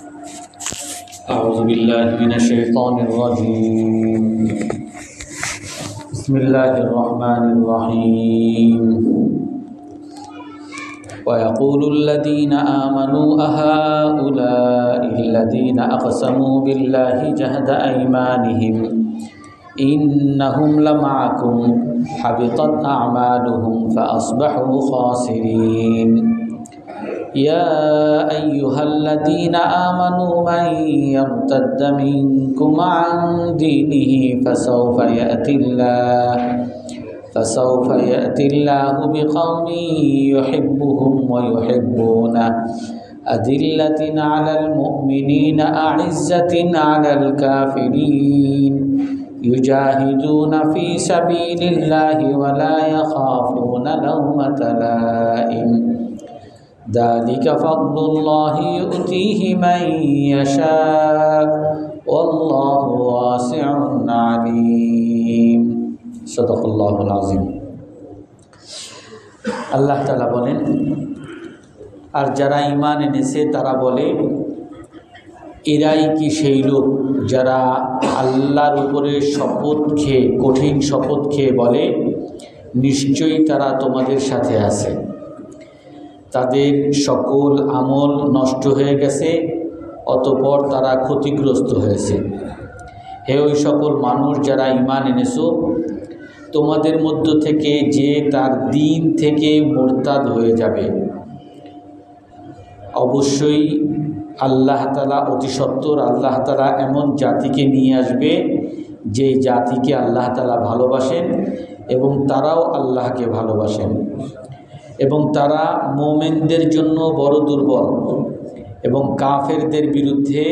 أعوذ بالله من الشيطان الرجيم. بسم الله الرحمن الرحيم. ويقول الذين آمنوا أهؤلاء الذين أقسموا بالله جهد أيمانهم إنهم لمعكم حبطت أعمالهم فأصبحوا خاسرين. يا أيها الذين آمنوا من يرتد منكم عن دينه فسوف يأتي الله بقوم يحبهم ويحبونه أذلة على المؤمنين أعزة على الكافرين يجاهدون في سبيل الله ولا يخافون لومة لائم ذلك فضل الله يؤتيه من يشاء والله واسع عليم. صدق الله العظيم. আল্লাহ তাআলা বলেন, আর যারা ঈমান এনেছে তারা বলে, এরাই কি সেই লোক যারা আল্লাহর উপরে শপথ খেয়ে, কঠিন শপথ খেয়ে বলে, নিশ্চয়ই তারা তোমাদের সাথে আছে। তাদের সকল আমল নষ্ট হয়ে গেছে, অতঃপর তারা ক্ষতিগ্রস্ত হয়েছে। হে ওই সকল মানুষ যারা ঈমান এনেছো, তোমাদের মধ্য থেকে যে তার দিন থেকে মুরতাদ হয়ে যাবে, অবশ্যই আল্লাহ তাআলা অতি সত্বর আল্লাহ তাআলা এমন জাতিকে নিয়ে আসবে যে জাতিকে আল্লাহ তাআলা ভালোবাসেন এবং তারাও আল্লাহকে ভালোবাসেন, এবং তারা মুমিনদের জন্য বড় দুর্বল এবং কাফেরদের বিরুদ্ধে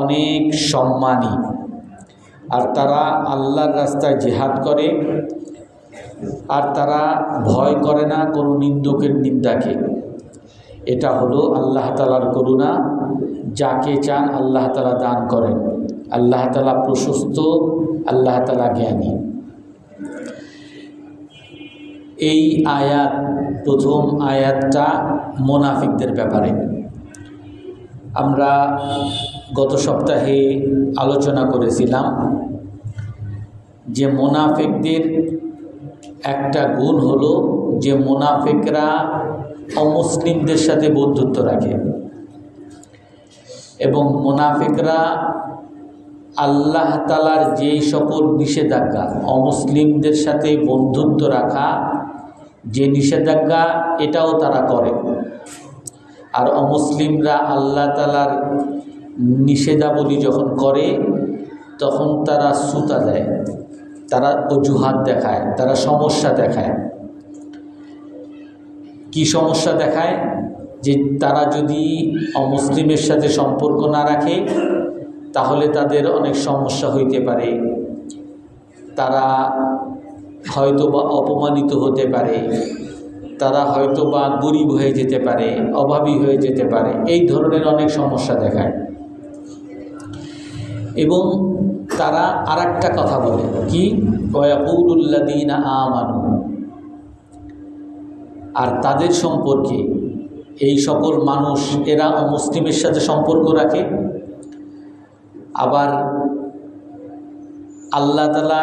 অনেক সম্মানী। আর তারা আল্লাহর রাস্তায় জিহাদ করে, আর তারা ভয় করে না কোনো নিন্দুকের নিন্দাকে। এটা হলো আল্লাহ তাআলার করুণা, যাকে চান আল্লাহ তাআলা দান করেন। আল্লাহ তাআলা প্রশস্ত, আল্লাহ তাআলা জ্ঞানী। এই আয়াত, প্রথম আয়াতটা মুনাফিকদের ব্যাপারে। আমরা গত সপ্তাহে আলোচনা করেছিলাম যে মুনাফিকদের একটা গুণ হলো যে মুনাফিকরা অমুসলিমদের সাথে বন্ধুত্ব রাখে, এবং মুনাফিকরা আল্লাহ তাআলার যেই সকল নিষেধাজ্ঞা, অমুসলিমদের সাথে বন্ধুত্ব রাখা যে নিষেধাজ্ঞা, এটাও তারা করে। আর অমুসলিমরা আল্লাহ তাআলার নিষেধাবলী যখন করে, তখন তারা ছুতা দেয়, তারা অজুহাত দেখায়, তারা সমস্যা দেখায়। কি সমস্যা দেখায়? যে তারা যদি অমুসলিমের সাথে সম্পর্ক না রাখে, তাহলে তাদের অনেক সমস্যা হইতে পারে, তারা হয়তো বা অপমানিত হতে পারে, তারা হয়তো বা গরিব হয়ে যেতে পারে, অভাবী হয়ে যেতে পারে, এই ধরনের অনেক সমস্যা দেখায়। এবং তারা আরেকটা কথা বলে, কি? ওয়ায়াকুলুল্লাযীনা আমানু। আর তাদের সম্পর্কে এই সকল মানুষ, এরা অমুসলিমের সাথে সম্পর্ক রাখে, আবার আল্লাহ তাআলা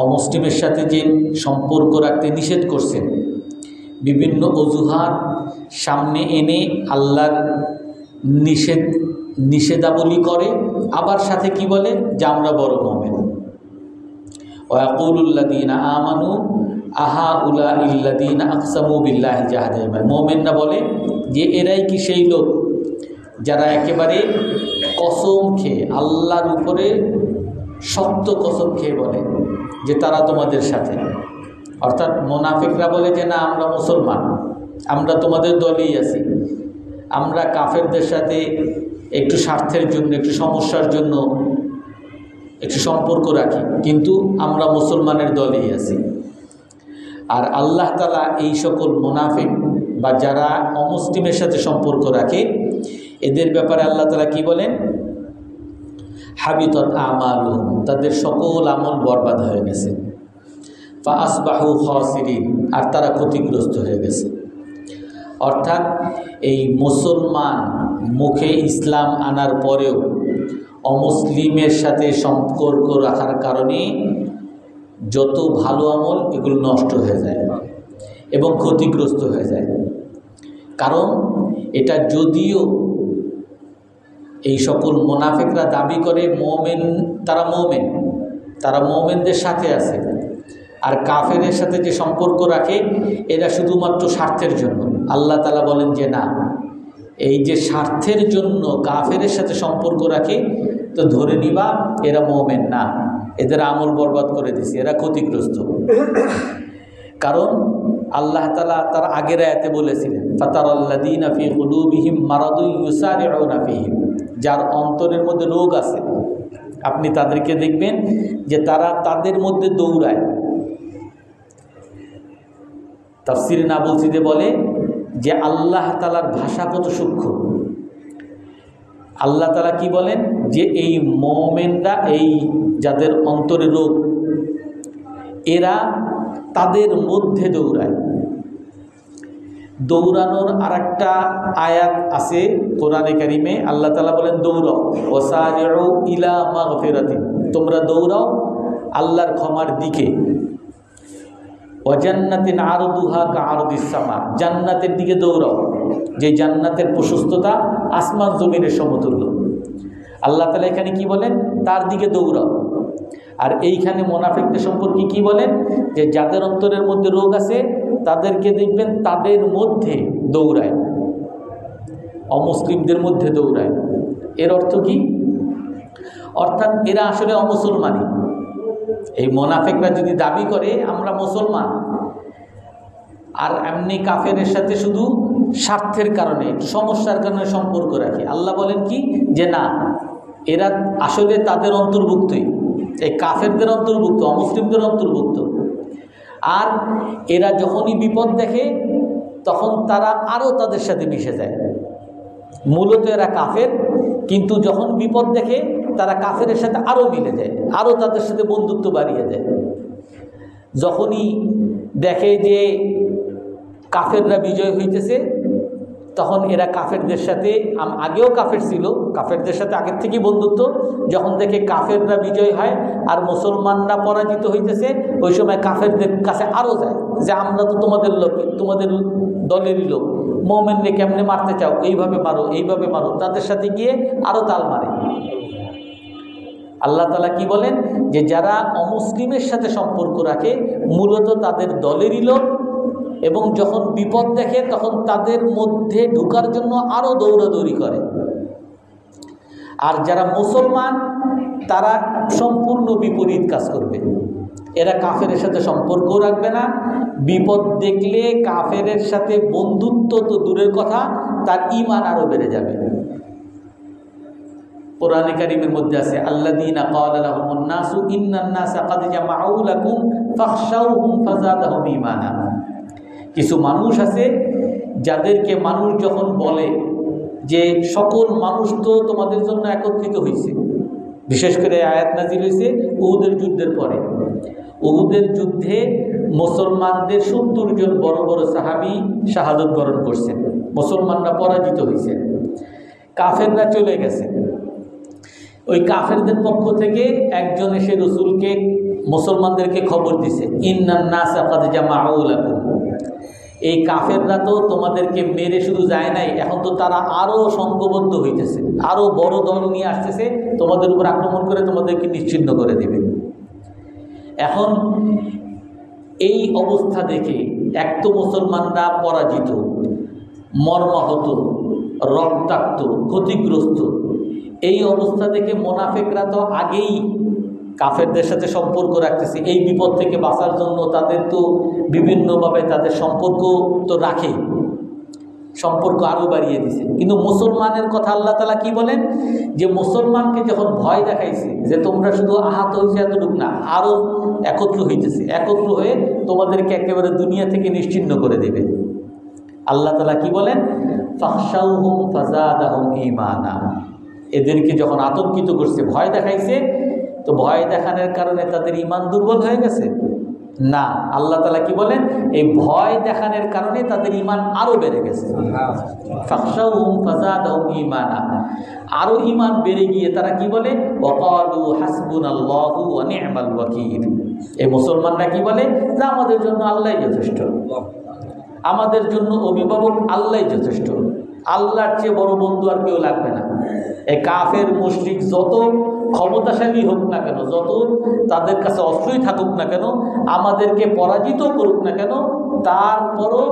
অমুসলিমের সাথে যে সম্পর্ক রাখতে নিষেধ করছেন, বিভিন্ন অজুহাত সামনে এনে আল্লাহর নিষেধাবলী করে, আবার সাথে কি বলে? যে আমরা বড় মুমিন। ওয়ায়াকুলুল্লাযীনা আমানু আহাউলাইল্লাযীনা আকসামু বিল্লাহি জাহাদা আইমানিহিম। মুমিনরা বলে যে এরাই কি সেই লোক যারা একেবারে কসম খেয়ে, আল্লাহর উপরে শক্ত কসম খেয়ে বলে যে তারা তোমাদের সাথে। অর্থাৎ মুনাফিকরা বলে যে না, আমরা মুসলমান, আমরা তোমাদের দলেই আছি, আমরা কাফেরদের সাথে একটু স্বার্থের জন্য, একটু সমস্যার জন্য একটু সম্পর্ক রাখি, কিন্তু আমরা মুসলমানের দলেই আছি। আর আল্লাহ তাআলা এই সকল মুনাফিক বা যারা অমুসলিমের সাথে সম্পর্ক রাখে, এদের ব্যাপারে আল্লাহ তাআলা কি বলেন? হাবিতত আমালুহুম, তাদের সকল আমল বরবাদ হয়ে গেছে। ফাআসবাহু খাসিরিন, আর তারা ক্ষতিগ্রস্ত হয়ে গেছে। অর্থাৎ এই মুসলমান মুখে ইসলাম আনার পরেও অমুসলিমের সাথে সম্পর্ক রাখার কারণে যত ভালো আমল এগুলো নষ্ট হয়ে যায় এবং ক্ষতিগ্রস্ত হয়ে যায়। কারণ এটা যদিও এই সকল মুনাফিকরা দাবি করে মুমিন, তারা মুমিনদের সাথে আছে, আর কাফেরের সাথে যে সম্পর্ক রাখে এরা শুধুমাত্র স্বার্থের জন্য। আল্লাহ তাআলা বলেন যে না, এই যে স্বার্থের জন্য কাফেরের সাথে সম্পর্ক রাখে তো ধরে নিবা এরা মুমিন না, এদের আমল বরবাদ করে দিছে, এরা ক্ষতিগ্রস্ত। কারণ আল্লাহ তাআলা তার আগের আয়াতে বলেছিলেন ফাতারাল্লাযীনা ফী কুলূবিহিম মারাদুন ইউসারিউনা ফীহিম, যার অন্তরের মধ্যে রোগ আছে আপনি তাদেরকে দেখবেন যে তারা তাদের মধ্যে দৌড়ায়। তাফসীরে নাবুলসিতে বলে যে আল্লাহ তাআলার ভাষা কত সূক্ষ্ম। আল্লাহ তাআলা কি বলেন যে এই মুমিনরা, এই যাদের অন্তরে রোগ, এরা তাদের মধ্যে দৌড়ায়। দৌড়ানোর আরেকটা আয়াত আছে কোরআনে কারিমে, আল্লাহ তাআলা বলেন দৌড়াও, ওয়াসারিউ ইলা মাগফিরাতিন, তোমরা দৌড়াও আল্লাহর ক্ষমার দিকে। ওয়াজান্নাতিন আরদুহা কাআরদিস সামা, জান্নাতের দিকে দৌড়াও, যে জান্নাতের প্রশস্ততা আসমান জমিনের সমতুল্য। আল্লাহ তাআলা এখানে কি বলেন? তার দিকে দৌড়াও। আর এইখানে মুনাফিকদের সম্পর্কে কি বলেন? যে যাদের অন্তরের মধ্যে রোগ আছে তাদেরকে দেখবেন তাদের মধ্যে দৌড়ায়, অমুসলিমদের মধ্যে দৌড়ায়। এর অর্থ কি? অর্থাৎ এরা আসলে অমুসলমানই। এই মুনাফিকরা যদি দাবি করে আমরা মুসলমান, আর এমনি কাফেরের সাথে শুধু স্বার্থের কারণে, সমস্যার কারণে সম্পর্ক রাখে, আল্লাহ বলেন কি যে না, এরা আসলে তাদের অন্তর্ভুক্তই, এই কাফেরদের অন্তর্ভুক্ত, অমুসলিমদের অন্তর্ভুক্ত। আর এরা যখনই বিপদ দেখে তখন তারা আরও তাদের সাথে মিশে যায়। মূলত এরা কাফের, কিন্তু যখন বিপদ দেখে তারা কাফেরের সাথে আরও মিলে যায়, আরও তাদের সাথে বন্ধুত্ব বাড়িয়ে যায়। যখনই দেখে যে কাফেররা বিজয় হইতেছে তখন এরা কাফেরদের সাথে, আগেও কাফের ছিল, কাফেরদের সাথে আগের থেকেই বন্ধুত্ব, যখন দেখে কাফেররা বিজয় হয় আর মুসলমানরা পরাজিত হইতেছে ওই সময় কাফেরদের কাছে আরও যায় যে আমরা তো তোমাদের লোক, তোমাদের দলেরই লোক, মুমিনকে কেমনে মারতে চাও, এইভাবে মারো, এইভাবে মারো, তাদের সাথে গিয়ে আরও তাল মারে। আল্লাহ তাআলা কি বলেন? যে যারা অমুসলিমের সাথে সম্পর্ক রাখে মূলত তাদের দলেরই লোক, এবং যখন বিপদ দেখে তখন তাদের মধ্যে ঢোকার জন্য আরও দৌড়াদৌড়ি করে। আর যারা মুসলমান তারা সম্পূর্ণ বিপরীত কাজ করবে। এরা কাফেরের সাথে সম্পর্ক রাখবে না, বিপদ দেখলে কাফেরের সাথে বন্ধুত্ব তো দূরের কথা, তার ঈমান আরও বেড়ে যাবে। কোরআনে কারীমের মধ্যে আছে আল্লাযীনা ক্বালা লাহুমুন নাসু ইন্নান নাসা ক্বাদ জামাউ লাকুম ফাখশাউহুম ফাযাদাহুম ঈমানা। কিছু মানুষ আছে যাদেরকে মানুষ যখন বলে যে সকল মানুষ তো তোমাদের জন্য একত্রিত হয়েছে, বিশেষ করে আয়াত নাজিল হয়েছে উহুদের যুদ্ধের পরে। উহুদের যুদ্ধে মুসলমানদের ৭০ জন বড় বড় সাহাবী শাহাদত বরণ করছেন, মুসলমানরা পরাজিত হয়েছে, কাফেররা চলে গেছে। ওই কাফেরদের পক্ষ থেকে একজন এসে রাসূলকে, মুসলমানদেরকে খবর দিছে ইন্নান নাসা ক্বাদ জামাউ লাকুম, এই কাফেররা তো তোমাদেরকে মেরে শুধু যায় নাই, এখন তো তারা আরও সংঘবদ্ধ হইতেছে, আরও বড় দল নিয়ে আসতেছে, তোমাদের উপর আক্রমণ করে তোমাদেরকে নিশ্চিহ্ন করে দেবে। এখন এই অবস্থা দেখে এক তো মুসলমানরা পরাজিত, মর্মাহত, রক্তাক্ত, ক্ষতিগ্রস্ত, এই অবস্থা দেখে মুনাফিকরা তো আগেই কাফেরদের সাথে সম্পর্ক রাখতেছে, এই বিপদ থেকে বাঁচার জন্য তাদের তো বিভিন্নভাবে তাদের সম্পর্ক তো রাখে, সম্পর্ক আরও বাড়িয়ে দিছে। কিন্তু মুসলমানের কথা আল্লাহ তাআলা কি বলেন? যে মুসলমানকে যখন ভয় দেখাইছে যে তোমরা শুধু আহত হয়েছে এতটুকু না, আরও একত্র হইতেছে, একত্র হয়ে তোমাদেরকে একেবারে দুনিয়া থেকে নিশ্চিহ্ন করে দেবে। আল্লাহ তাআলা কি বলেন? ফাখশাউহুম ফাযাদাহুম ঈমানা। এদেরকে যখন আতঙ্কিত করছে, ভয় দেখাইছে, তো ভয় দেখানোর কারণে তাদের ঈমান দুর্বল হয়ে গেছে, না, আল্লাহ তাআলা কি বলেন, এই ভয় দেখানোর কারণে তাদের ঈমান আরো বেড়ে গেছে। ফাখশাউহুম ফাযাদাহুম ঈমানা, আরো ঈমান বেড়ে গিয়ে তারা কি বলে, ওয়াকালু হাসবুনাল্লাহু ওয়া নি'মাল ওয়াকিল। এই মুসলমানরা কি বলে, যে আমাদের জন্য আল্লাহই যথেষ্ট, আমাদের জন্য অভিভাবক আল্লাহই যথেষ্ট, আল্লাহর চেয়ে বড় বন্ধু আর কেউ লাগবে না। এই কাফের মুশরিক যত ক্ষমতাশালী হোক না কেন, যত তাদের কাছে অস্ত্রই থাকুক না কেন, আমাদেরকে পরাজিত করুক না কেন, তারপরও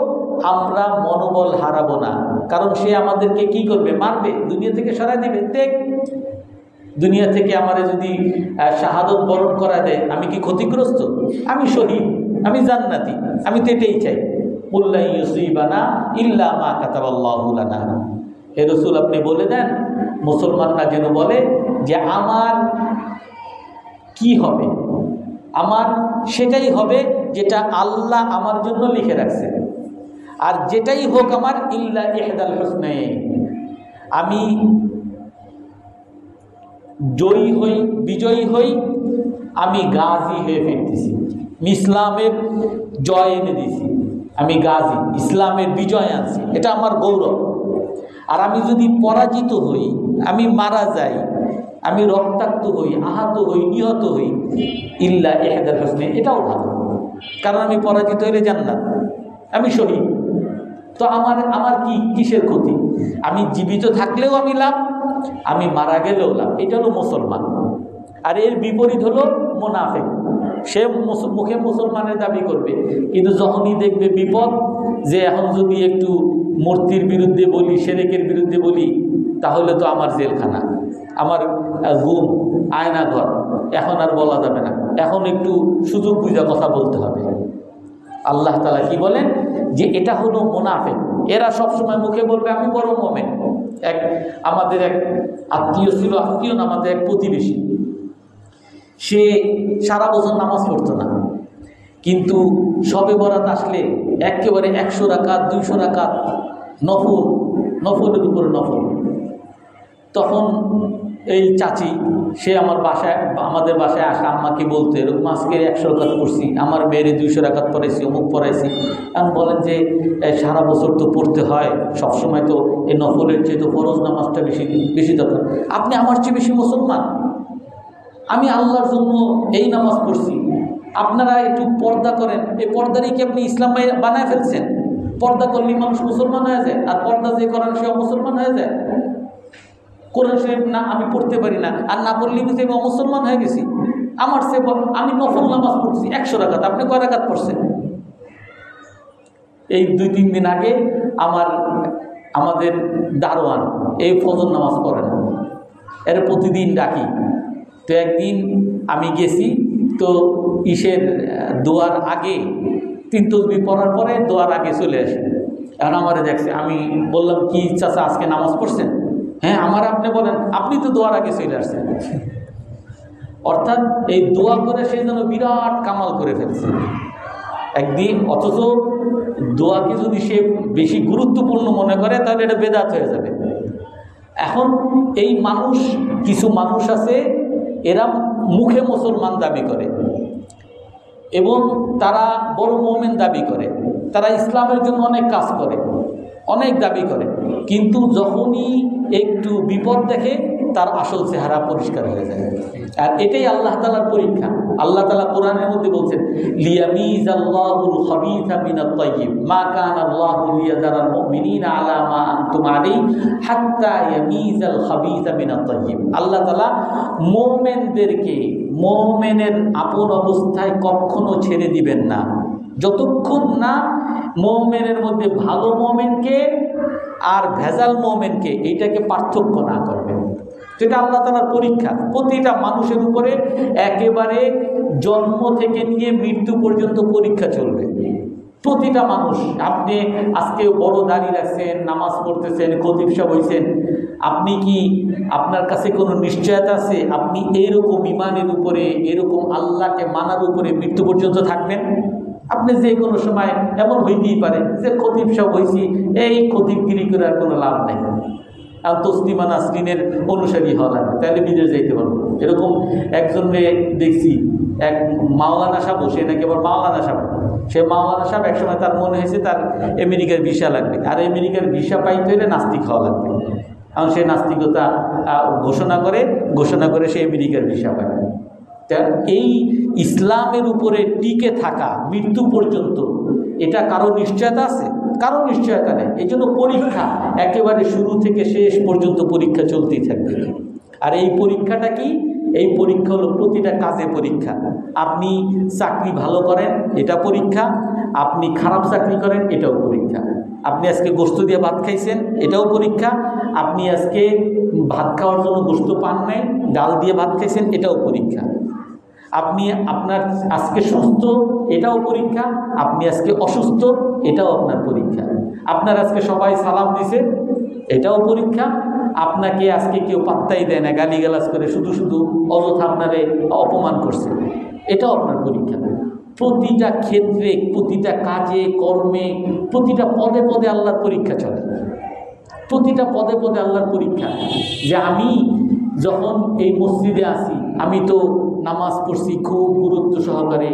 আমরা মনোবল হারাবো না। কারণ সে আমাদেরকে কি করবে, মারবে, দুনিয়া থেকে সরাই দিবে। দেখ, দুনিয়া থেকে আমারে যদি শাহাদত বরণ করা দেয়, আমি কি ক্ষতিগ্রস্ত? আমি শহীদ, আমি জান্নাতি, আমি তো এটাই চাই। কুল্লা ইউসিবানা ইল্লা মা কাতাবাল্লাহু লানা। হে রাসূল, আপনি বলে দেন মুসলমানরা যেন বলে যে আমার কি হবে, আমার সেটাই হবে যেটা আল্লাহ আমার জন্য লিখে রাখছে, আর যেটাই হোক আমার ইল্লা ইহদাল হুসনাইন, আমি জয়ী হই, বিজয়ী হই, আমি গাজী হয়ে ফিরতেছি, ইসলামের জয় এনে দিছি, আমি গাজী, ইসলামের বিজয় আনছি, এটা আমার গৌরব। আর আমি যদি পরাজিত হই, আমি মারা যাই, আমি রক্তাক্ত হই, আহত হই, নিহত হই, ইল্লা ইহদাল হুসনাইন, এটাও ভালো, কারণ আমি পরাজিত হইলে জান্নাত, আমি শহীদ। তো আমার কি কিসের ক্ষতি? আমি জীবিত থাকলেও আমি লাভ, আমি মারা গেলেও লাভ। এটা হলো মুসলমান। আর এর বিপরীত হলো মুনাফিক। সে মুখে মুসলমানের দাবি করবে, কিন্তু যখনই দেখবে বিপদ, যে এখন যদি একটু মূর্তির বিরুদ্ধে বলি, শিরকের বিরুদ্ধে বলি, তাহলে তো আমার জেলখানা, আমার গুম, আয়নাঘর, এখন আর বলা যাবে না, এখন একটু সুযোগ বুঝা কথা বলতে হবে। আল্লাহ তাআলা কি বলেন, যে এটা হলো মুনাফিক। এরা সবসময় মুখে বলবে আমি বড় মুমিন। আমাদের এক আত্মীয় ছিল, আত্মীয় না, আমাদের এক প্রতিবেশী, সে সারা বছর নামাজ পড়তো না, কিন্তু শবে বরাত আসলে একেবারে 100 রাকাত 200 রাকাত নফলের উপরে নফল। তখন এই চাচি, সে আমাদের বাসায় আসা আম্মাকে বলতো, এরকম আজকে 100 রাকাত পড়ছি, আমার মেয়েরে 200 রাকাত পড়াইছি, অমুক পড়াইছি। এখন বলেন যে সারা বছর তো পড়তে হয়, সবসময় তো এই নফলের চেয়ে তো ফরজ নামাজটা বেশি দরকার। আপনি আমার চেয়ে বেশি মুসলমান, আমি আল্লাহর জন্য এই নামাজ পড়ছি, আপনারা একটু পর্দা করেন। এই পর্দারই কি আপনি ইসলাম বানায় ফেলছেন? পর্দা করলে মানুষ মুসলমান হয়ে যায়, আর পর্দা যে করেন সে মুসলমান হয়ে যায়। কোরআন শরীফ না আমি পড়তে পারি না, আর না পড়লে বুঝে আমি অমুসলমান হয়ে গেছি। আমার সে আমি নফল নামাজ পড়ছি 100 রাকাত, আপনি কয় রাকাত পড়ছেন? এই 2-3 দিন আগে আমাদের দারোয়ান এই ফজর নামাজ পড়ে না, এর প্রতিদিন ডাকি। তো একদিন আমি গেছি, তো দোয়ার আগে 3 তাসবিহ পড়ার পরে দোয়ার আগে চলে আসে। এখন আমারে দেখছে, আমি বললাম কি চাচা আজকে নামাজ পড়ছেন? হ্যাঁ। আপনি বলেন, আপনি তো দোয়ার আগে চলে আসছেন। অর্থাৎ এই দোয়া করে সে যেন বিরাট কামাল করে ফেলছে একদিন, অথচ দোয়াকে যদি সে বেশি গুরুত্বপূর্ণ মনে করে তাহলে এটা বেদাত হয়ে যাবে। এখন এই কিছু মানুষ আছে, এরা মুখে মুসলমান দাবি করে এবং তারা বড় মুমিন দাবি করে, তারা ইসলামের জন্য অনেক কাজ করে, অনেক দাবি করে, কিন্তু যখনই একটু বিপদ দেখে তার আসল চেহারা পরিষ্কার হয়ে যায়। আর এটাই আল্লাহ তাআলার পরীক্ষা। আল্লাহ তাআলা কোরআনের মধ্যে বলছেন, লিয়ামিজাল্লাহুল খাবিসা মিনাত তাইয়্যিব মা কানাল্লাহু লিয়াযারাল মুমিনিনা আলা মা আনতুম আলাইহি হাত্তা ইয়ামিজাল খাবিসা মিনাত তাইয়্যিব। আল্লাহ তাআলা মুমিনদেরকে মুমিনের আপন অবস্থায় কখনো ছেড়ে দিবেন না, যতক্ষণ না মুমিনের মধ্যে ভালো মুমিনকে আর ভেজাল মুমিনকে এইটাকে পার্থক্য না করবে। যেটা আল্লাহ তাআলার পরীক্ষা, প্রতিটা মানুষের উপরে একেবারে জন্ম থেকে নিয়ে মৃত্যু পর্যন্ত পরীক্ষা চলবে। প্রতিটা মানুষ, আপনি আজকে বড় দাঁড়িয়ে রাখছেন, নামাজ পড়তেছেন, খতিব সাহেব হইছেন, আপনি কি আপনার কাছে কোনো নিশ্চয়তা আছে আপনি এইরকম ইমানের উপরে, এরকম আল্লাহকে মানার উপরে মৃত্যু পর্যন্ত থাকবেন? আপনি যে কোনো সময় এমন হইতেই পারে যে খতিব সাহেব হইছি, এই খতিবগিরি করে আর কোনো লাভ নেই। আর তসলিমা নাসরিনের অনুসারী হওয়া লাগবে, তাহলে বিদেশ যাইতে পারবো। এরকম একজনকে দেখছি, এক মাওলানা সাহেব, সে নাকি আবার মাওলানা সাহেব, সে মাওলানা সাহেব একসময় তার মনে হয়েছে তার আমেরিকার ভিসা লাগবে, আর আমেরিকার ভিসা পাইতে হলে নাস্তিক হওয়া লাগবে। কারণ সে নাস্তিকতা ঘোষণা করে সে আমেরিকার ভিসা পায়। এই ইসলামের উপরে টিকে থাকা মৃত্যু পর্যন্ত, এটা কারো নিশ্চয়তা আছে? কারো নিশ্চয়তা নেই। এই জন্য পরীক্ষা একেবারে শুরু থেকে শেষ পর্যন্ত পরীক্ষা চলতেই থাকবে। আর এই পরীক্ষাটা কি? এই পরীক্ষা হলো প্রতিটা কাজে পরীক্ষা। আপনি চাকরি ভালো করেন, এটা পরীক্ষা। আপনি খারাপ চাকরি করেন, এটাও পরীক্ষা। আপনি আজকে গোশত দিয়ে ভাত খাইছেন, এটাও পরীক্ষা। আপনি আজকে ভাত খাওয়ার জন্য গোশত পান নাই, ডাল দিয়ে ভাত খাইছেন, এটাও পরীক্ষা। আপনি আপনার আজকে সুস্থ, এটাও পরীক্ষা। আপনি আজকে অসুস্থ, এটাও আপনার পরীক্ষা। আপনার আজকে সবাই সালাম দিছে, এটাও পরীক্ষা। আপনাকে আজকে কেউ পাত্তাই দেয় না, গালিগালাজ করে শুধু শুধু অযথা আপনারে অপমান করছে, এটাও আপনার পরীক্ষা। প্রতিটা ক্ষেত্রে, প্রতিটা কাজে কর্মে, প্রতিটা পদে পদে আল্লাহর পরীক্ষা চলে। প্রতিটা পদে পদে আল্লাহর পরীক্ষা। যে আমি যখন এই মসজিদে আসি, আমি তো নামাজ পড়ছি খুব গুরুত্ব সহকারে,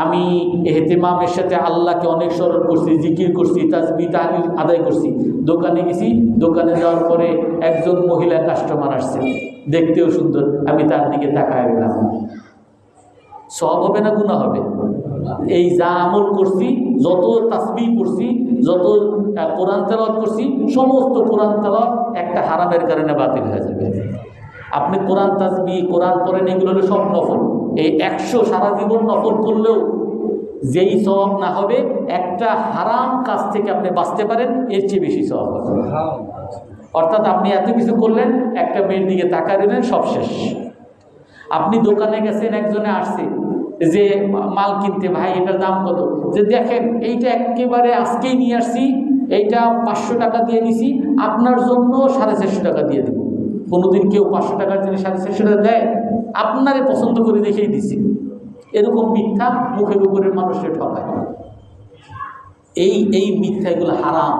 আমি ইহতিমামের সাথে আল্লাহকে অনেক স্মরণ করছি, জিকির করছি, তাসবিহ তাহলিল আদায় করছি। দোকানে গেছি, দোকানে যাওয়ার পরে একজন মহিলা কাস্টমার আসছে, দেখতেও সুন্দর, আমি তার দিকে তাকায় গেলাম। সওয়াব হবে না গুনাহ হবে? এই যা আমল করছি, যত তাসবিহ পড়ছি, যত কোরআন তেলাওয়াত করছি, সমস্ত কোরআন তেলাওয়াত একটা হারামের কারণে বাতিল হয়ে যাবে। আপনি কোরআন তাসবিহ, কোরআন পড়েন, এগুলো হলো সব নফল। এই 100 সারা জীবন নফল করলেও যেই সওয়াব না হবে, একটা হারাম কাজ থেকে আপনি বাঁচতে পারেন, এর চেয়ে বেশি সওয়াব হবে। অর্থাৎ আপনি এত কিছু করলেন, একটা মেয়ের দিকে তাকায় দিলেন, সব শেষ। আপনি দোকানে গেছেন, একজনে আসছে যে মাল কিনতে, ভাই এটার দাম কত? যে দেখেন এইটা একেবারে আজকেই নিয়ে আসছি, এইটা 500 টাকা দিয়ে দিছি, আপনার জন্য 450 টাকা দিয়ে দেব। কোনোদিন কেউ 500 টাকার জিনিস 450 টাকা দেয়? আপনারে পছন্দ করে দেখেই দিছি। এরকম মিথ্যা মুখের উপরে মানুষের ঠকায়। এই মিথ্যা, এগুলো হারাম।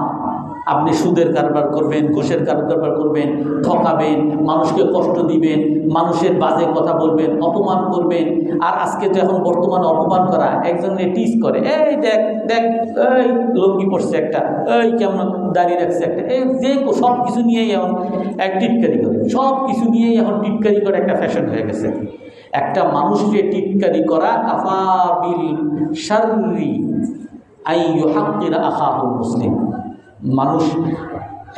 আপনি সুদের কারবার করবেন, ঘুষের কারবার করবেন, ঠকাবেন, মানুষকে কষ্ট দিবেন, মানুষের বাজে কথা বলবেন, অপমান করবেন। আর আজকে তো এখন বর্তমানে অপমান করা, একজনে টিজ করে, এই দেখ দেখ, এই লঙ্গি পড়ছে একটা, এই কেমন দাঁড়িয়ে রাখছে একটা, এই যে সব কিছু নিয়েই এখন এক টিটকারি করে, সব কিছু নিয়েই এখন টিটকারি করে একটা ফ্যাশন হয়ে গেছে। একটা মানুষকে টিটকারি করা কাফা বিল শাররি আই ইউহাক্কিরা আখাহুল মুসলিম। মানুষ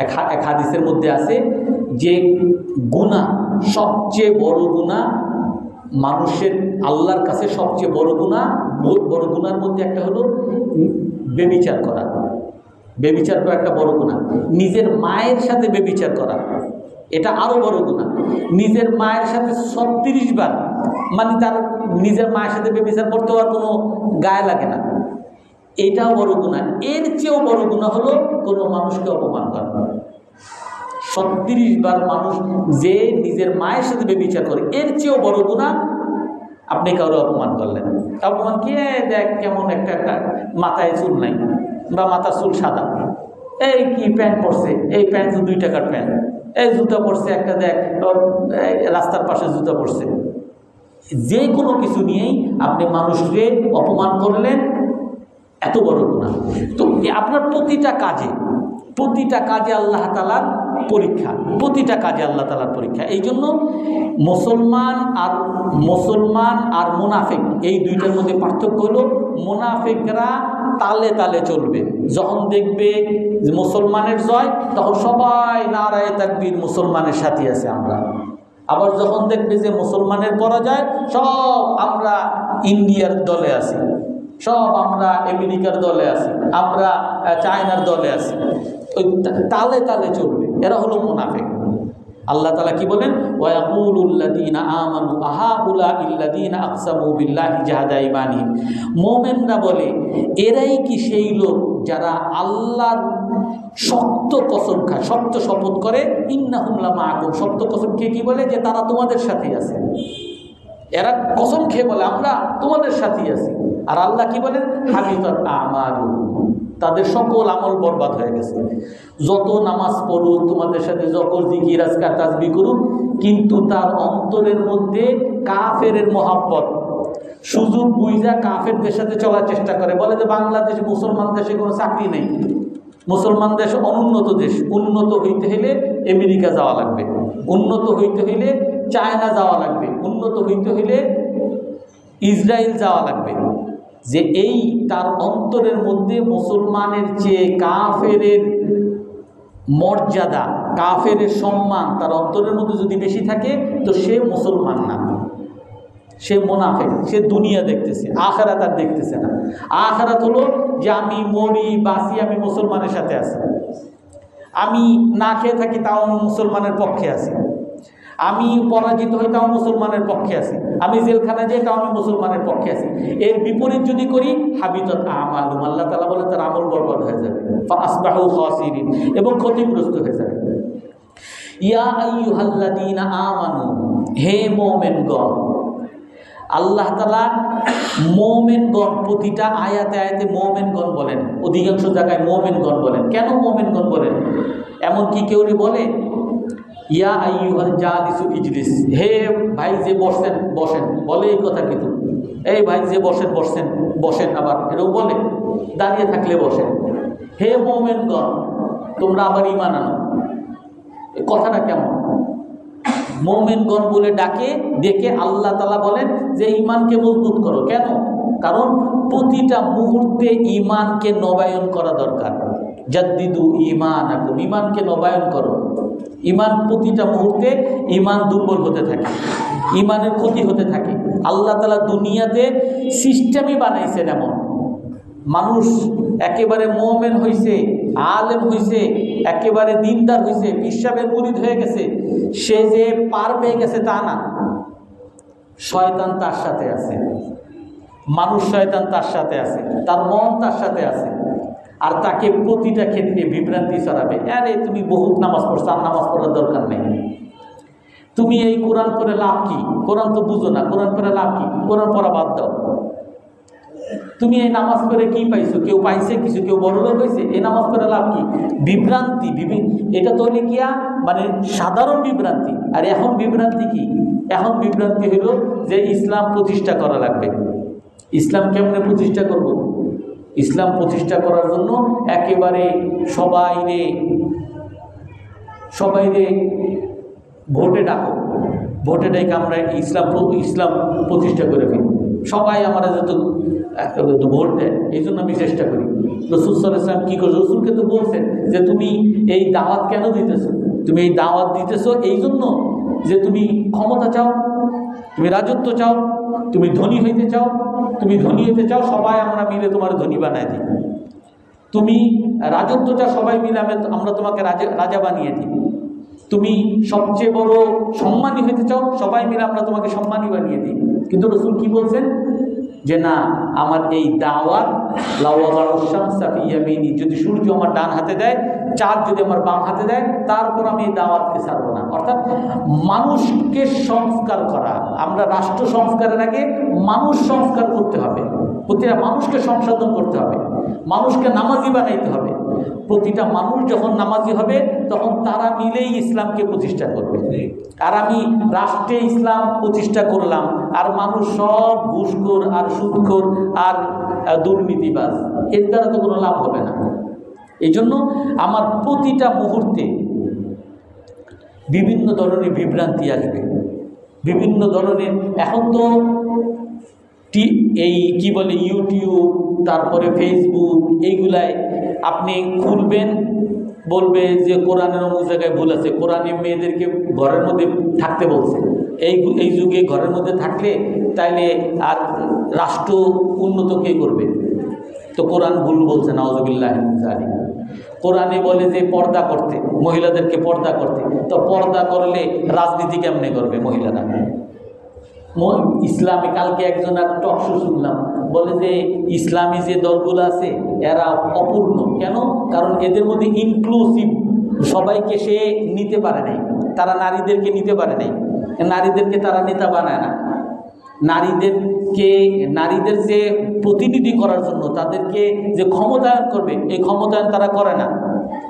এক হাদিসের মধ্যে আছে যে গুনাহ, সবচেয়ে বড় গুনাহ, মানুষের আল্লাহর কাছে সবচেয়ে বড় গুনাহ, বড় গুনার মধ্যে একটা হলো বেবিচার করা। বেবিচার করা একটা বড় গুনাহ। নিজের মায়ের সাথে বেবিচার করা, এটা আরো বড় গুনাহ। নিজের মায়ের সাথে 36 বার, মানে তার নিজের মায়ের সাথে বেবিচার করতেও আর কোনো গায়ে লাগে না, এটাও বড় গুনাহ। এর চেয়েও বড় গুনাহ হলো কোনো মানুষকে অপমান করা। 36 বার মানুষ যে নিজের মায়ের সাথে বেবিচার করে, এর চেয়েও বড় গুনাহ আপনি কারো অপমান করলেন। অপমান কি? দেখ কেমন একটা মাথায় চুল নাই, বা মাথার চুল সাদা, এই কি প্যান্ট পরছে, এই প্যান্ট 2 টাকার প্যান্ট, এই জুতা পরছে একটা, দেখ রাস্তার পাশে জুতা পরছে। যে কোনো কিছু নিয়েই আপনি মানুষকে অপমান করলেন, এত বড় গুনাহ। তো আপনার প্রতিটা কাজে আল্লাহ তাআলার পরীক্ষা, প্রতিটা কাজে আল্লাহ তাআলার পরীক্ষা। এই জন্য মুসলমান আর মুনাফিক, এই দুইটার মধ্যে পার্থক্য হলো, মুনাফিকরা তালে তালে চলবে। যখন দেখবে যে মুসলমানের জয়, তখন সবাই নারায়ে তাকবীর, মুসলমানের সাথে আছে আমরা। আবার যখন দেখবে যে মুসলমানের পরাজয়, সব আমরা ইন্ডিয়ার দলে আছি, সব আমরা আমেরিকার দলে আছি, আমরা চায়নার দলে আছি। ওই তালে তালে চলবে, এরা হলো মুনাফিক। আল্লাহ তাআলা কি বলেন? ওয়ায়াকুলুল্লাযীনা আমানু আহাউলাইল্লাযীনা আকসামু বিল্লাহি জাহাদা ঈমানিহিম। মুমিনরা বলে, এরাই কি সেই লোক যারা আল্লাহর শক্ত কসম খায়, শক্ত শপথ করে, ইন্নাহুম লামাআকুম, শক্ত কসম খেয়ে কি বলে? যে তারা তোমাদের সাথেই আছে। এরা কসম খেয়ে বলে আমরা তোমাদের সাথেই আছি। আর আল্লাহ কি বলেন? হাবিতাত আমালুহুম, তাদের সকল আমল বরবাদ হয়ে গেছে। যত নামাজ পড়ুক, তোমাদের সাথে যত জিকির আজকার তাসবিহ করুক, কিন্তু তার অন্তরের মধ্যে কাফেরের মহাব্বত, সুযোগ বুঝা কাফেরদের সাথে চলার চেষ্টা করে। বলে যে বাংলাদেশ মুসলমান দেশে কোনো চাকরি নেই, মুসলমান দেশ অনুন্নত দেশ, উন্নত হইতে হইলে আমেরিকা যাওয়া লাগবে, উন্নত হইতে হইলে চায়না যাওয়া লাগবে, উন্নত হইতে হইলে ইসরায়েল যাওয়া লাগবে। যে এই তার অন্তরের মধ্যে মুসলমানের চেয়ে কাফেরের মর্যাদা, কাফেরের সম্মান তার অন্তরের মধ্যে যদি বেশি থাকে, তো সে মুসলমান না, সে মুনাফিক, সে দুনিয়া দেখতেছে, আখিরাত আর দেখতেছে না। আখিরাত হলো যে আমি মরি বাঁচি, আমি মুসলমানের সাথে আছি, আমি না খেয়ে থাকি তাও আমি মুসলমানের পক্ষে আছি, আমি পরাজিত হই তাও মুসলমানের পক্ষে আছি, আমি জেলখানায় যাই তাও আমি মুসলমানের পক্ষে আছি। এর বিপরীত যদি করি, হাবিতাত আমালুহুম, আল্লাহ তাআলা বলে তার আমল বরবাদ হয়ে যাবে, ফাসবাহু খাসিরিন, এবং ক্ষতিগ্রস্ত হয়ে যাবে। ইয়া আইয়ুহাল্লাযীনা আমানু, হে মুমিনগণ। আল্লাহ তাআলা মুমিনগণ, প্রতিটা আয়াতে আয়াতে মুমিনগণ বলেন, অধিকাংশ জায়গায় মুমিনগণ বলেন। কেন মুমিনগণ বলেন? এমনকি কেউ বলে ইয়া আইয়ুহাল জালিসু ইজলিস, হে ভাই যে বসেন বসেন, বলে এই কথা কিন্তু, এই ভাই যে বসেন বসেন বসেন, আবার এরও বলে দাঁড়িয়ে থাকলে বসেন। হে মুমিনগণ, তোমরা আবার ঈমান আনো। এই কথাটা কেমন? মুমিনগণ বলে ডেকে আল্লাহ তাআলা বলেন যে ঈমানকে মজবুত করো। কেন? কারণ প্রতিটা মুহূর্তে ঈমানকে নবায়ন করা দরকার। জাদ্দিদু ঈমানাকুম, ঈমানকে নবায়ন করো। ঈমান প্রতিটা মুহূর্তে ঈমান দুর্বল হতে থাকে, ঈমানের ক্ষতি হতে থাকে। আল্লাহ তাআলা দুনিয়াতে সিস্টেমই বানাইছেন এমন, মানুষ একেবারে মুমিন হইছে, আলেম হইছে, একেবারে দিনদার হইছে, বিশ্বাবের মুরিদ হয়ে গেছে, সে যে পার পেয়ে গেছে তা না। শয়তান তার সাথে আছে, মানুষ শয়তান তার সাথে আছে, তার মন তার সাথে আছে, আর তাকে প্রতিটা ক্ষেত্রে বিভ্রান্তি ছড়াবে। আরে তুমি বহুত নামাজ পড়ছো, আর নামাজ পড়ার দরকার নেই। তুমি এই কোরআন পড়ে লাভ কি? কোরআন তো বুঝো না, কোরআন পড়ে লাভ কি? কোরআন পড়া বাদ দাও। তুমি এই নামাজ পড়ে কি পাইছো? কেউ পাইছে কিছু, কেউ বড়লোক হয়েছে, এই নামাজ পড়ে লাভ কি? বিভ্রান্তি, এটা তো কিয়া মানে সাধারণ বিভ্রান্তি। আর এখন বিভ্রান্তি কি? এখন বিভ্রান্তি হইল যে ইসলাম প্রতিষ্ঠা করা লাগবে। ইসলাম কেমনে প্রতিষ্ঠা করব? ইসলাম প্রতিষ্ঠা করার জন্য একেবারে সবাইরে ভোটে ডাকো, ভোটে ডেকে আমরা ইসলাম প্রতিষ্ঠা করে ফেলি। সবাই আমরা যত ভোট দেয়, এই জন্য আমি চেষ্টা করি। রাসূল সাল্লাল্লাহু আলাইহি ওয়াসাল্লাম কী করে? রাসূলকে তো বলছেন যে তুমি এই দাওয়াত কেন দিতেছো? তুমি এই দাওয়াত দিতেছো এই জন্য যে তুমি ক্ষমতা চাও, তুমি রাজত্ব চাও, তুমি ধনী হইতে চাও। তুমি ধনী হইতে চাও, সবাই আমরা মিলে তোমার ধনী বানায় দিই। তুমি রাজত্ব চাও, সবাই মিলে আমরা তোমাকে রাজা বানিয়ে দিই। তুমি সবচেয়ে বড় সম্মানী হইতে চাও, সবাই মিলে আমরা তোমাকে সম্মানী বানিয়ে দিই। কিন্তু রাসূল কি বলছেন? যে না, আমার এই দাওয়াত যদি সূর্য আমার ডান হাতে দেয়, চাঁদ যদি আমার বাম হাতে দেয়, তারপর আমি এই দাওয়াতকে ছাড়বো না। অর্থাৎ মানুষকে সংস্কার করা। আমরা রাষ্ট্র সংস্কারের আগে মানুষ সংস্কার করতে হবে, প্রতিটা মানুষকে সংশোধন করতে হবে, মানুষকে নামাজি বানাইতে হবে। প্রতিটা মানুষ যখন নামাজি হবে, তখন তারা মিলেই ইসলামকে প্রতিষ্ঠা করবে। আর আমি রাষ্ট্রে ইসলাম প্রতিষ্ঠা করলাম, আর মানুষ সব ঘুষখোর আর সুদখোর আর দুর্নীতিবাজ, এর দ্বারা তো কোনো লাভ হবে না। এই জন্য আমার প্রতিটা মুহূর্তে বিভিন্ন ধরনের বিভ্রান্তি আসবে, বিভিন্ন ধরনের। এখন তো এই কি বলে ইউটিউব, তারপরে ফেসবুক, এইগুলায় আপনি খুলবেন, বলবে যে কোরআনের অমুক জায়গায় ভুল আছে, কোরআনে মেয়েদেরকে ঘরের মধ্যে থাকতে বলছে। এই যুগে ঘরের মধ্যে থাকলে তাইলে আর রাষ্ট্র উন্নত কে করবে? তো কোরআন ভুল বলছে, নাউযুবিল্লাহি মিন যালিক। কোরআনে বলে যে পর্দা করতে, মহিলাদেরকে পর্দা করতে। তো পর্দা করলে রাজনীতি কেমনে করবে মহিলারা? ইসলামে কালকে একজন আর টক শো শুনলাম, বলে যে ইসলামী যে দলগুলো আছে এরা অপূর্ণ। কেন? কারণ এদের মধ্যে ইনক্লুসিভ, সবাইকে সে নিতে পারে নাই, তারা নারীদেরকে নিতে পারে নাই, নারীদেরকে তারা নেতা বানায় না। নারীদের যে প্রতিনিধি করার জন্য তাদেরকে যে ক্ষমতায়ন করবে, এই ক্ষমতায়ন তারা করে না।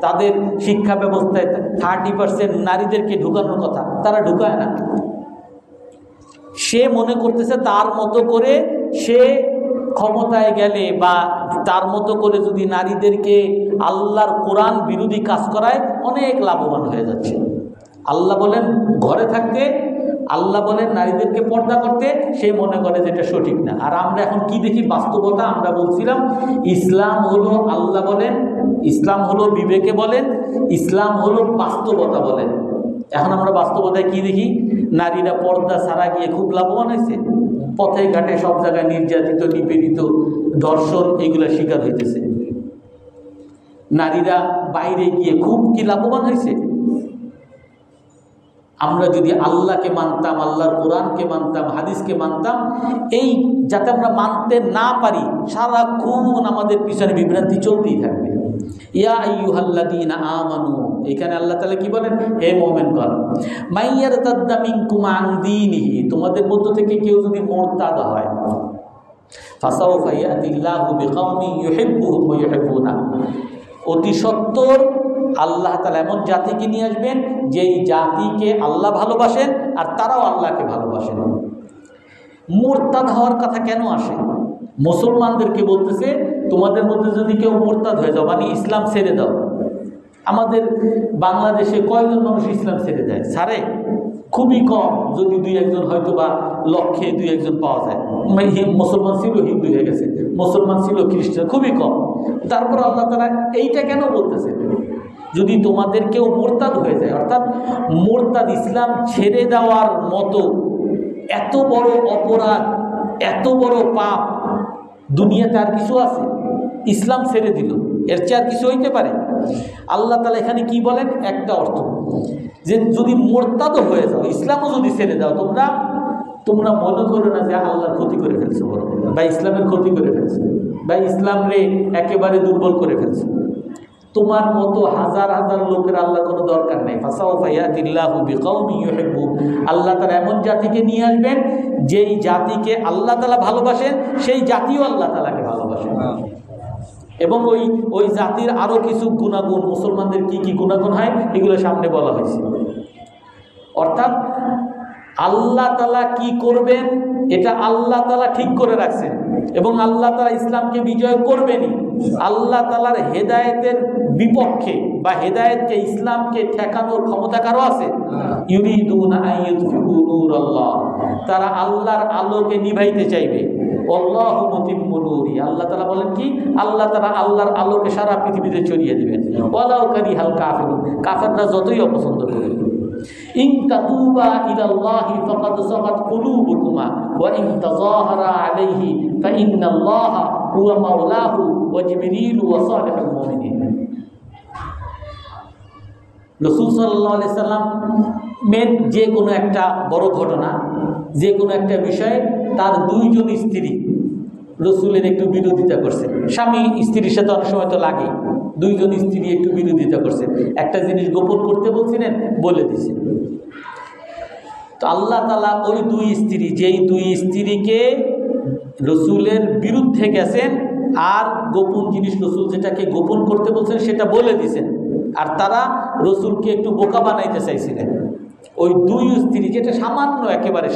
তাদের শিক্ষা ব্যবস্থায় 30% নারীদেরকে ঢুকানোর কথা, তারা ঢুকায় না। সে মনে করতেছে তার মতো করে সে ক্ষমতায় গেলে বা তার মতো করে যদি নারীদেরকে আল্লাহর কোরআন বিরোধী কাজ করায় অনেক লাভবান হয়ে যাচ্ছে। আল্লাহ বলেন ঘরে থাকতে, আল্লাহ বলেন নারীদেরকে পর্দা করতে, সে মনে করে যেটা সঠিক না। আর আমরা এখন কি দেখি বাস্তবতা, আমরা বলছিলাম ইসলাম হলো, আল্লাহ বলেন ইসলাম হলো বিবেকে বলেন, ইসলাম হলো বাস্তবতা বলেন। এখন আমরা বাস্তবতায় কি দেখি, নারীরা পর্দা ছাড়া গিয়ে খুব লাভবান হয়েছে, পথে ঘাটে সব জায়গায় নির্যাতিত, নিপীড়িত, ধর্ষণ এগুলা শিকার হইতেছে। নারীরা বাইরে গিয়ে খুব কি লাভবান হয়েছে। আমরা যদি আল্লাহকে মানতাম, আল্লাহর কোরআনকে মানতাম, হাদিসকে মানতাম, এই যাতে আমরা মানতে না পারি সারাক্ষণ আমাদের পিছনে বিভ্রান্তি চলতেই থাকবে। ইয়া আইয়ুহাল্লাযীনা আমানু, এখানে আল্লাহ তাআলা কি বলেন, হে মুমিনগণ, মাইয়ারতাদ্দা মিনকুম আন দীনিহি, তোমাদের মধ্য থেকে কেউ যদি মুরতাদ হয়, ফাসাউফা ইয়াতিল্লাহু বিকওমিন ইউহিব্বুহুম ওয়া ইউহিব্বুনা, অতি সত্বর আল্লাহ তাআলা এমন জাতিকে নিয়ে আসবেন যেই জাতিকে আল্লাহ ভালোবাসেন আর তারাও আল্লাহকে ভালোবাসেন। মুরতাদ হওয়ার কথা কেন আসে? মুসলমানদেরকে বলতেছে তোমাদের মধ্যে যদি কেউ মুরতাদ হয়ে যাও, মানে ইসলাম ছেড়ে দাও। আমাদের বাংলাদেশে কয়জন মানুষ ইসলাম ছেড়ে যায়? ছাড়ে খুবই কম, যদি 2-1 হয়তো বা লক্ষে 2-1 পাওয়া যায়। মুসলমান ছিল হিন্দু হয়ে গেছে, মুসলমান ছিল খ্রিস্টান, খুবই কম। তারপর আল্লাহ তাআলা এইটা কেন বলতেছে, যদি তোমাদের কেউ মুরতাদ হয়ে যায়, অর্থাৎ মুরতাদ ইসলাম ছেড়ে দেওয়ার মতো এত বড় অপরাধ, এত বড় পাপ দুনিয়াতে আর কিছু আছে? ইসলাম ছেড়ে দিল, এর চেয়ে আর কিছু হইতে পারে? আল্লাহ তাআলা এখানে কি বলেন, একটা অর্থ যে যদি মুরতাদ হয়ে যাও, ইসলামও যদি ছেড়ে দাও, তোমরা মনে করো না যে আল্লাহর ক্ষতি করে ফেলছো বড়, বা ইসলামের ক্ষতি করে ফেলছো, বা ইসলামরে একেবারে দুর্বল করে ফেলছো। তোমার মতো হাজার হাজার লোকের আল্লাহ কোনো দরকার নেই। ফাসাউফা ইয়াতিল্লাহু বিকওমিন ইউহিব্বুহুম, আল্লাহ তাআলা এমন জাতিকে নিয়ে আসবেন যেই জাতিকে আল্লাহ তাআলা ভালোবাসেন, সেই জাতিও আল্লাহ তাআলাকে ভালোবাসেন। এবং ওই জাতির আরও কিছু গুণাগুণ, মুসলমানদের কি কি গুণাগুণ হয় এগুলো সামনে বলা হয়েছে। অর্থাৎ আল্লাহ তাআলা কি করবেন এটা আল্লাহ তাআলা ঠিক করে রাখছেন, এবং আল্লাহ তাআলা ইসলামকে বিজয় করবেনই। আল্লাহ তাআলার হেদায়েতের বিপক্ষে বা হেদায়েতকে, ইসলামকে ঠেকানোর ক্ষমতা কারো আছে? ইউরিদুনা আন ইউতফিউ নূরাল্লাহ, তারা আল্লাহর আলোকে নিভাইতে চাইবে। আল্লাহু মুতিম্মু নূরি, আল্লাহ তাআলা বলেন কি, আল্লাহ তাআলা আল্লাহর আলোকে সারা পৃথিবীতে ছড়িয়ে দিবেন। ওয়ালাউ কারিহাল কাফিরুন, কাফেররা যতই অপছন্দ করে। ইন তাতুবা ইলাল্লাহি ফাকাদ সাগাত কুলুবুকুমা ওয়া ইন তাযাহারা আলাইহি ফাইন্নাল্লাহা হুয়া মাওলাহু ওয়া জিবরিল ওয়া সালিহুল মুমিনিন। রাসূল সাল্লাল্লাহু আলাইহি সাল্লাম যে কোনো একটা বড় ঘটনা, যে কোনো একটা বিষয়ে তার 2 জন স্ত্রী রসুলের একটু বিরোধিতা করছে। স্বামী স্ত্রীর সাথে অনেক সময় তো লাগে, 2 জন স্ত্রী একটু বিরোধিতা করছে, একটা জিনিস গোপন করতে বলছিলেন, বলে দিছে। তো আল্লাহ তাআলা ওই 2 স্ত্রী, যেই 2 স্ত্রীকে রসুলের বিরুদ্ধে গেছেন আর গোপন জিনিস রসুল যেটাকে গোপন করতে বলছেন সেটা বলে দিছেন, আর তারা রসুলকে একটু বোকা বানাইতে চাইছিলেন। ওই 2 স্ত্রী, যেটা সামান্য একেবারে,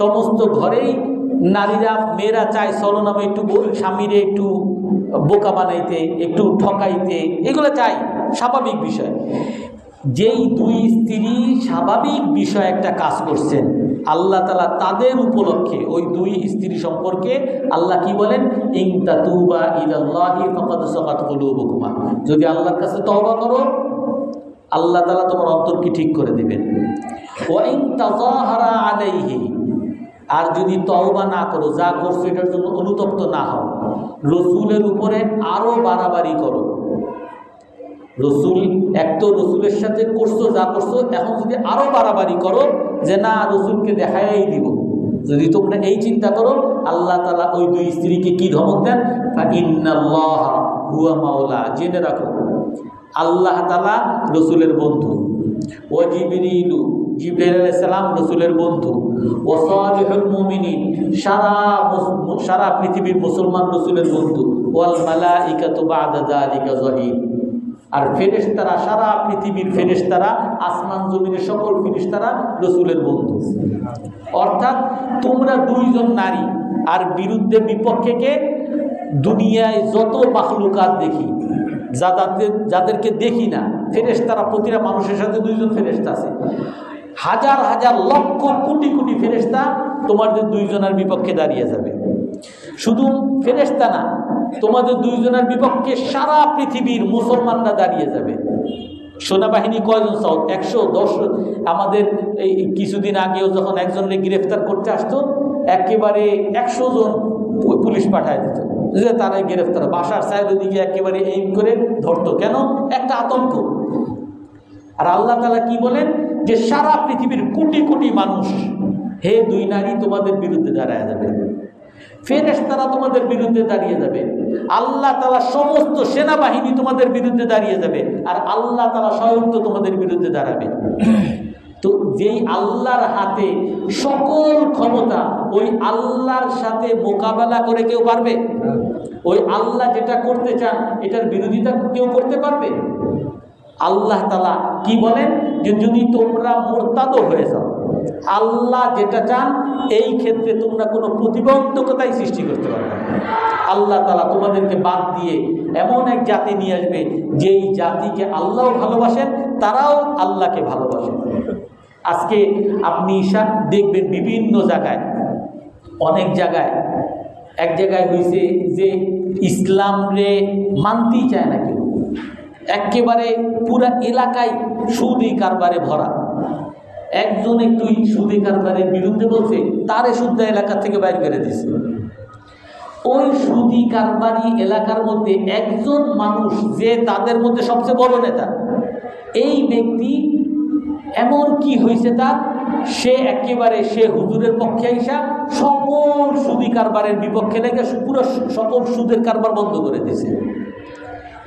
সমস্ত ঘরেই নারীরা, মেয়েরা চায় ছলনামে একটু স্বামীরে একটু বোকা বানাইতে, একটু ঠকাইতে, এগুলো চাই, স্বাভাবিক বিষয়। যেই 2 স্ত্রী স্বাভাবিক বিষয় একটা কাজ করছেন, আল্লাহ তাআলা তাদের উপলক্ষে ওই 2 স্ত্রী সম্পর্কে আল্লাহ কি বলেন, ইন তাতুবা ইলাল্লাহি ফাকাদ সাগাত কুলুবুকুমা, যদি আল্লাহর কাছে তওবা করো আল্লাহ তাআলা তোমার অন্তরকে ঠিক করে দিবেন। ওয়া ইন তাযাহারা আলাইহি, আর যদি তওবা না করো, যা করছো এটার জন্য অনুতপ্ত না হও, রসুলের উপরে আরো বাড়াবাড়ি করো। রসুল এক তো রসুলের সাথে করছো যা করছো, এখন যদি আরো বাড়াবাড়ি করো যে না রসুলকে দেখাই দিব, যদি তোমরা এই চিন্তা করো, আল্লাহ তাআলা ওই 2 স্ত্রীকে কি ধমক দেন, ফাইন্নাল্লাহা হুয়া মাওলা, জেনে রাখো আল্লাহ তাআলা রসুলের বন্ধু, ওয়া জিবরিলু জিবরাইল আলাইহিস সালাম রাসূলের বন্ধু, ওয়া সালিহুল মুমিনিন সারা পৃথিবীর মুসলমান রাসূলের বন্ধু, ওয়াল মালাইকাতু বা'দা যালিকা যাহির, আর ফেরেশতারা সারা পৃথিবীর ফেরেশতারা আসমান জমিনের সকল ফেরেশতারা রাসূলের বন্ধু। অর্থাৎ তোমরা দুইজন নারী আর বিরুদ্ধে বিপক্ষে কে? দুনিয়ায় যত মাখলুকাত দেখি, যাদেরকে দেখি না, ফেরেশতারা প্রতিটা মানুষের সাথে দুইজন ফেরেশতা আছে, হাজার হাজার লক্ষ কোটি কোটি ফেরেশতা তোমাদের দুইজনের বিপক্ষে দাঁড়িয়ে যাবে। শুধু ফেরেশতা না, তোমাদের দুইজনের বিপক্ষে সারা পৃথিবীর মুসলমানরা দাঁড়িয়ে যাবে। সেনাবাহিনী কয়জন চাও? 110। আমাদের এই কিছুদিন আগেও যখন একজনকে গ্রেফতার করতে আসতো, একেবারে 100 জন পুলিশ পাঠায় দিত যে তারাই গ্রেফতার। বাসার সাহেবের দিকে একেবারে এইম করে ধরতো। কেন? একটা আতঙ্ক। আর আল্লাহ তাআলা কি বলেন যে সারা পৃথিবীর কোটি কোটি মানুষ, হে দুই নারী তোমাদের বিরুদ্ধে দাঁড়ায় যাবে, ফেরেশতারা তোমাদের বিরুদ্ধে দাঁড়িয়ে যাবে, আল্লাহ তাআলা সমস্ত সেনাবাহিনী তোমাদের বিরুদ্ধে দাঁড়িয়ে যাবে, আর আল্লাহ তাআলা স্বয়ং তো তোমাদের বিরুদ্ধে দাঁড়াবে। তো যেই আল্লাহর হাতে সকল ক্ষমতা, ওই আল্লাহর সাথে মোকাবেলা করে কেউ পারবে? ওই আল্লাহ যেটা করতে চান এটার বিরোধিতা কেউ করতে পারবে? আল্লাহ তাআলা কি বলেন যে যদি তোমরা মুরতাদ হয়ে যাও, আল্লাহ যেটা চান এই ক্ষেত্রে তোমরা কোনো প্রতিবন্ধকতাই সৃষ্টি করতে পারবে না। আল্লাহ তাআলা তোমাদেরকে বাদ দিয়ে এমন এক জাতি নিয়ে আসবে যেই জাতিকে আল্লাহ ভালোবাসেন, তারাও আল্লাহকে ভালোবাসেন। আজকে আপনি দেখবেন বিভিন্ন জায়গায়, অনেক জায়গায়, এক জায়গায় হয়েছে যে ইসলাম রে মানতেই চায় না কেউ, একেবারে পুরা এলাকায় সুদি কারবারে ভরা। একজন একটু সুদি কারবারের বিরুদ্ধে বলছে, তারে শুদ্ধ এলাকা থেকে বাইর করে দিয়েছে। ওই সুদি কারবারি এলাকার মধ্যে একজন মানুষ যে তাদের মধ্যে সবচেয়ে বড় নেতা, এই ব্যক্তি এমন কি হয়েছে তার, সে হুজুরের পক্ষে আইসা সকল সুদি কারবারের বিপক্ষে লেগে পুরো সকল সুদের কারবার বন্ধ করে দিয়েছে।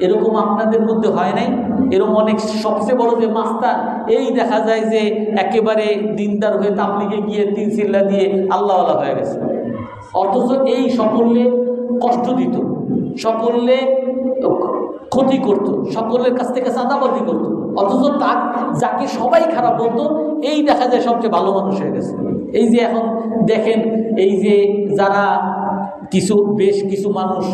এরকম আপনাদের মধ্যে হয় নাই? এরকম অনেক সবচেয়ে বড় যে মাস্টার, এই দেখা যায় যে একেবারে দিনদার হয়ে তাবলিগে গিয়ে 3 চিল্লা দিয়ে আল্লাহওয়ালা হয়ে গেছে, অথচ এই সকলে কষ্ট দিত, সকলে ক্ষতি করত, সকলের কাছ থেকে চাঁদাবাজি করত, অথচ তার যাকে সবাই খারাপ বলতো এই দেখা যায় সবচেয়ে ভালো মানুষ হয়ে গেছে। এই যে এখন দেখেন, এই যে যারা বেশ কিছু মানুষ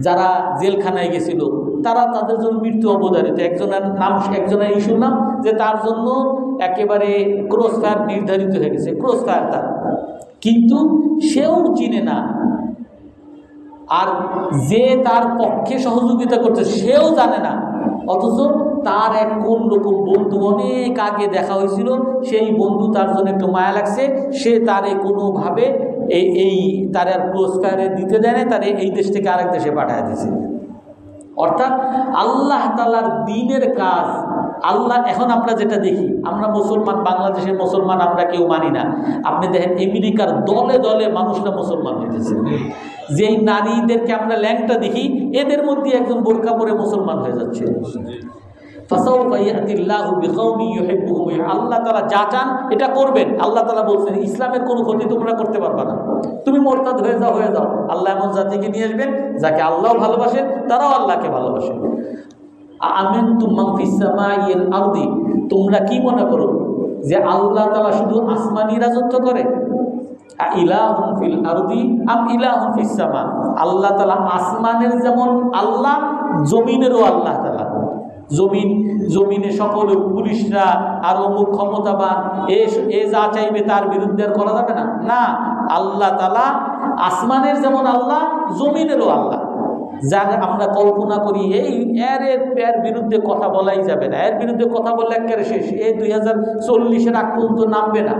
যারা জেলখানায় গেছিল, তারা তাদের জন্য মৃত্যু অবধারিত। একজনের এই শুনলাম যে তার জন্য একেবারে ক্রস ফায়ার নির্ধারিত হয়ে গেছে, ক্রস ফায়ার তার, কিন্তু সেও চিনে না, আর যে তার পক্ষে সহযোগিতা করছে সেও জানে না, অথচ তার এক কোন রকম বন্ধু অনেক আগে দেখা হয়েছিল, সেই বন্ধু তার জন্য একটু মায়া লাগছে, সে তারে কোনোভাবে তার আর ক্রস ফায়ারে দিতে দেয় না, তারে এই দেশ থেকে আরেক দেশে পাঠিয়ে দিয়েছে। অর্থাৎ আল্লাহ তাআলার দ্বীনের কাজ আল্লাহ। এখন আমরা যেটা দেখি, আমরা মুসলমান, বাংলাদেশের মুসলমান আমরা কেউ মানি না। আপনি দেখেন আমেরিকার দলে দলে মানুষরা মুসলমান হইতেছে। যেই নারীদেরকে আমরা ল্যাংটা দেখি, এদের মধ্যে একজন বোরকা পরে মুসলমান হয়ে যাচ্ছে। আল্লাহ তাআলা যা চান এটা করবেন। আল্লাহ তাআলা বলছেন ইসলামের কোনো ক্ষতি তোমরা করতে পারবে না, তুমি মোরতাদ হয়ে যাও। আল্লাহ এমন জাতিকে নিয়ে আসবেন যাকে আল্লাহ ভালোবাসেন, তারাও আল্লাহকে ভালোবাসেন। আ'আমিনতুম মান ফিস সামাই ওয়াল আরদি, তোমরা কি মনে করো যে আল্লাহ তাআলা শুধু আসমানি রাজত্ব করে? ইলাহুন ফিল আরদি আম ইলাহুন ফিস সামা, আল্লাহ তাআলা আসমানের যেমন আল্লাহ, জমিনেরও আল্লাহ তাআলা। জমিনে সকল পুলিশরা আর অমুক ক্ষমতাবান, এ যা চাইবে তার বিরুদ্ধে আর করা যাবে না। না, আল্লাহ তাআলা আসমানের যেমন আল্লাহ, জমিনেরও আল্লাহ। যার আমরা কল্পনা করি এর বিরুদ্ধে কথা বলাই যাবে না, এর বিরুদ্ধে কথা বললে একেবারে শেষ, 2040-এর আগ পর্যন্ত নামবে না,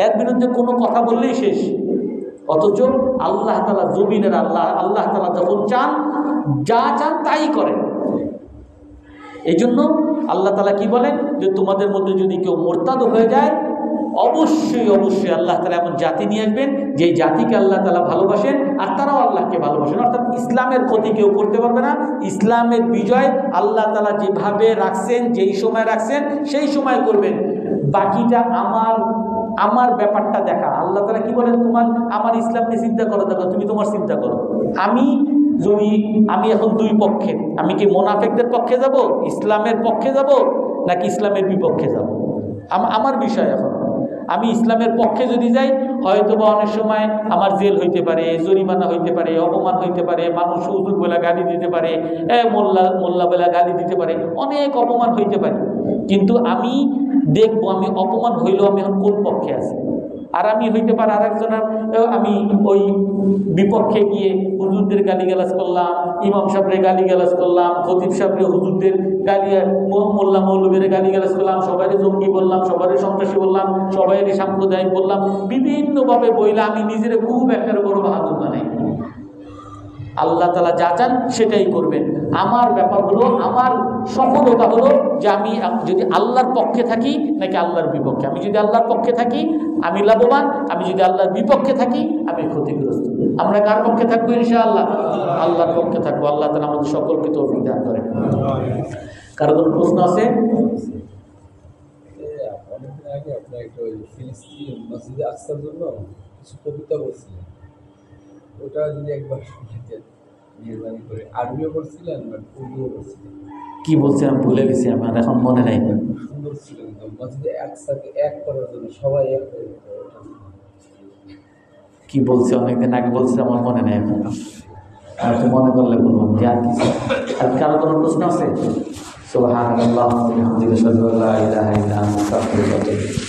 এর বিরুদ্ধে কোনো কথা বললেই শেষ। অথচ আল্লাহ তাআলা জমিনের আল্লাহ। আল্লাহ তাআলা যখন চান, যা চান তাই করেন। এই জন্য আল্লাহ তাআলা কি বলেন যে তোমাদের মধ্যে যদি কেউ মোরতাদ হয়ে যায়, অবশ্যই অবশ্যই আল্লাহ তাআলা এমন জাতি নিয়ে আসবেন যেই জাতিকে আল্লাহ তাআলা ভালোবাসেন আর তারাও আল্লাহকে ভালোবাসেন। অর্থাৎ ইসলামের ক্ষতি কেউ করতে পারবে না। ইসলামের বিজয় আল্লাহ তাআলা যেভাবে রাখছেন, যেই সময় রাখছেন সেই সময় করবেন। বাকিটা আমার ব্যাপারটা দেখা। আল্লাহ তাআলা কি বলেন, আমার ইসলাম নিয়ে চিন্তা করো, দেখো তুমি তোমার চিন্তা করো। আমি এখন দুই পক্ষের, আমি কি মুনাফিকদের পক্ষে যাব, ইসলামের পক্ষে যাব, নাকি ইসলামের বিপক্ষে যাব? আমার বিষয় এখন। আমি ইসলামের পক্ষে যদি যাই, হয়তো বা অনেক সময় আমার জেল হইতে পারে, জরিমানা হইতে পারে, অপমান হইতে পারে, মানুষ হুজুর বলে গালি দিতে পারে, মোল্লা বলে গালি দিতে পারে, অনেক অপমান হইতে পারে। কিন্তু আমি দেখবো আমি অপমান হইলেও আমি এখন কোন পক্ষে আছি। আর আমি হইতে পারে আরেকজনের, আমি ওই বিপক্ষে গিয়ে হুজুরদের গালিগালাজ করলাম, ইমাম সাহেবের গালিগালাজ করলাম, খতিব সাহেবের হুজুরদের মোল্লা মৌলবীর গালিগালাজ করলাম, সবাই জঙ্গি বললাম, সবাই সন্ত্রাসী বললাম, সবাই সাম্প্রদায়িক বললাম, বিভিন্নভাবে বইলা আমি নিজের খুব একটা বড় বাহাদুর বানাই। আল্লাহ তাআলা যা চান সেটাই করবেন। আমার ব্যাপার হলো, আমার সফলতা হলো যে আমি যদি আল্লাহর পক্ষে থাকি নাকি আল্লাহর বিপক্ষে। আমি যদি আল্লাহর পক্ষে থাকি আমি লাভবান, আমি যদি আল্লাহর বিপক্ষে থাকি আমি ক্ষতিগ্রস্ত। আমরা কার পক্ষে থাকবো? ইনশাআল্লাহ আল্লাহর পক্ষে থাকবো। আল্লাহ তাআলা আমাদের সকলকে তৌফিক দান করেন। কারো কোনো প্রশ্ন আছে? অনেকদিন আগে আপনার একটা ফিলিস্তিন মসজিদে আকসার জন্য কিছু কবিতা বলছিলেন, ওটা যদি একবার শুনতেন মেহরবানি করে। আরবিও পড়ছিলেন বা উর্দুও পড়ছিলেন। কি বলছে আমি ভুলে গেছি, আমার এখন মনে নাই। সুন্দর ছিল মসজিদে আকসাকে এক করার জন্য, সবাই এক করে। কি বলছে অনেকদিন আগে বলছে, আমার মনে নেই এখন। আর তো মনে করলে বললাম যে আর কিছু। আর কারো কোনো প্রশ্ন আছে? সুবহানাল্লাহ ওয়া বিহামদিহি আশহাদু আল্লা ইলাহা ইল্লা আনতা আস্তাগফিরুকা ওয়া আতুবু ইলাইক।